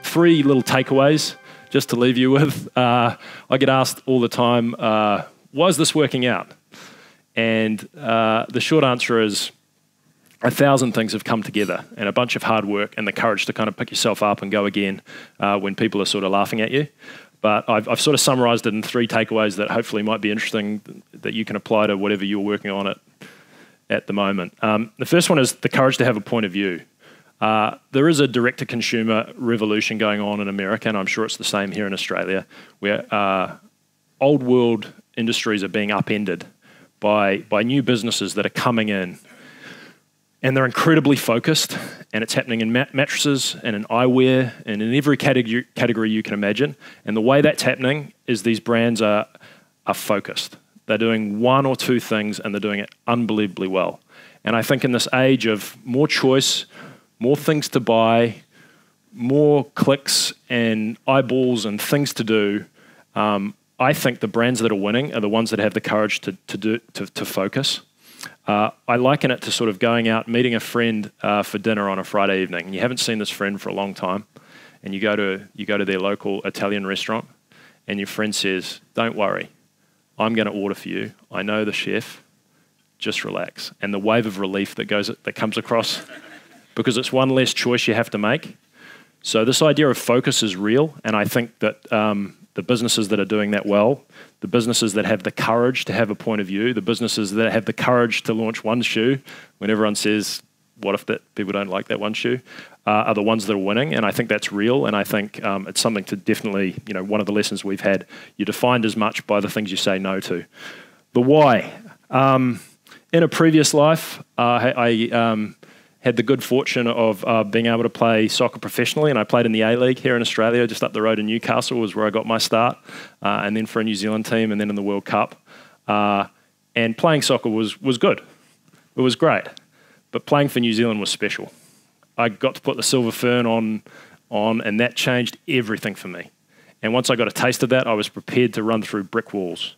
Three little takeaways just to leave you with. I get asked all the time, why is this working out? And the short answer is 1,000 things have come together, and a bunch of hard work and the courage to kind of pick yourself up and go again when people are sort of laughing at you. But I've sort of summarized it in three takeaways that hopefully might be interesting that you can apply to whatever you're working on at the moment. The first one is the courage to have a point of view. There is a direct-to-consumer revolution going on in America, and I'm sure it's the same here in Australia, where old world industries are being upended by new businesses that are coming in. And they're incredibly focused, and it's happening in mattresses and in eyewear and in every category you can imagine. And the way that's happening is these brands are focused. They're doing one or two things, and they're doing it unbelievably well. And I think in this age of more choice, more things to buy, more clicks and eyeballs and things to do, I think the brands that are winning are the ones that have the courage to focus. I liken it to sort of going out, meeting a friend for dinner on a Friday evening, and you haven't seen this friend for a long time, and you go to their local Italian restaurant, and your friend says, "Don't worry, I'm going to order for you. I know the chef. Just relax." And the wave of relief that comes across, because it's one less choice you have to make. So this idea of focus is real, and I think that the businesses that are doing that well, the businesses that have the courage to have a point of view, the businesses that have the courage to launch one shoe when everyone says, what if people don't like that one shoe, are the ones that are winning. And I think that's real, and I think it's something to definitely, one of the lessons we've had, you're defined as much by the things you say no to. The why. In a previous life, I had the good fortune of being able to play soccer professionally, and I played in the A-League here in Australia, just up the road in Newcastle was where I got my start, and then for a New Zealand team, and then in the World Cup. And playing soccer was good. It was great. But playing for New Zealand was special. I got to put the silver fern on, and that changed everything for me. And once I got a taste of that, I was prepared to run through brick walls.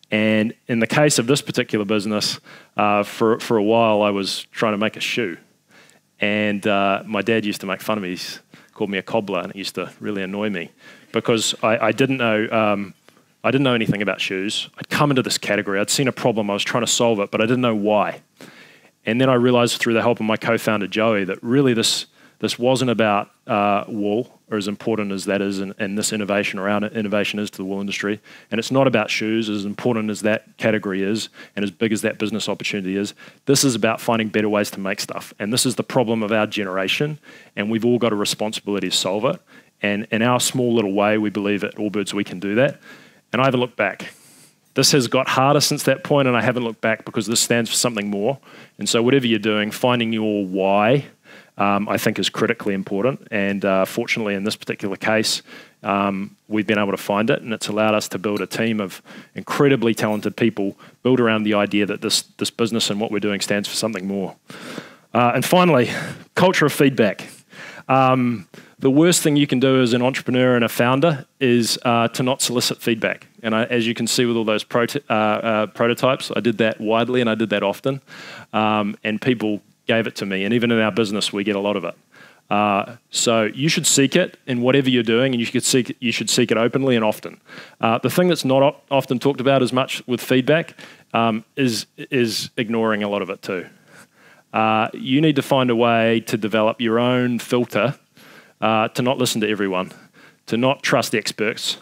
And in the case of this particular business, for a while I was trying to make a shoe. And my dad used to make fun of me. He called me a cobbler, and it used to really annoy me because I didn't know anything about shoes. I'd come into this category. I'd seen a problem. I was trying to solve it, but I didn't know why. And then I realized through the help of my co-founder, Joey, that really this wasn't about wool, or as important as that is, and this innovation around it, innovation is to the wool industry. And it's not about shoes, as important as that category is, and as big as that business opportunity is. This is about finding better ways to make stuff. And this is the problem of our generation, and we've all got a responsibility to solve it. And in our small little way, we believe at Allbirds we can do that. And I haven't looked back. This has got harder since that point, and I haven't looked back because this stands for something more. And so whatever you're doing, finding your why, I think is critically important, and fortunately in this particular case we've been able to find it, and it's allowed us to build a team of incredibly talented people built around the idea that this business and what we're doing stands for something more. And finally, culture of feedback. The worst thing you can do as an entrepreneur and a founder is to not solicit feedback. And as you can see with all those prototypes, I did that widely and I did that often, and people gave it to me, and even in our business we get a lot of it. So you should seek it in whatever you're doing, and you should seek it openly and often. The thing that's not often talked about as much with feedback is ignoring a lot of it too. You need to find a way to develop your own filter, to not listen to everyone, to not trust experts.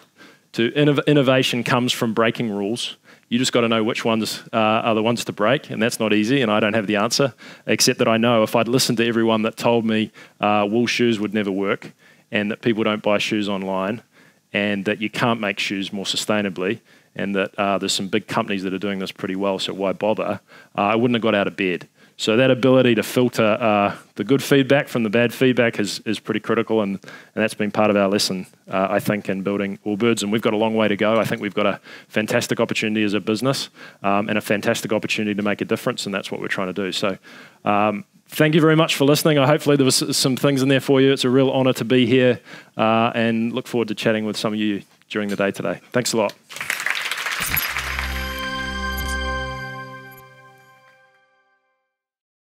Innovation comes from breaking rules. You just got to know which ones are the ones to break, and that's not easy, and I don't have the answer, except that I know if I'd listened to everyone that told me wool shoes would never work, and that people don't buy shoes online, and that you can't make shoes more sustainably, and that there's some big companies that are doing this pretty well, so why bother, I wouldn't have got out of bed. So that ability to filter the good feedback from the bad feedback is pretty critical, and that's been part of our lesson, I think, in building Allbirds. And we've got a long way to go. I think we've got a fantastic opportunity as a business and a fantastic opportunity to make a difference, and that's what we're trying to do. So thank you very much for listening. Hopefully there was some things in there for you. It's a real honour to be here, and look forward to chatting with some of you during the day today. Thanks a lot.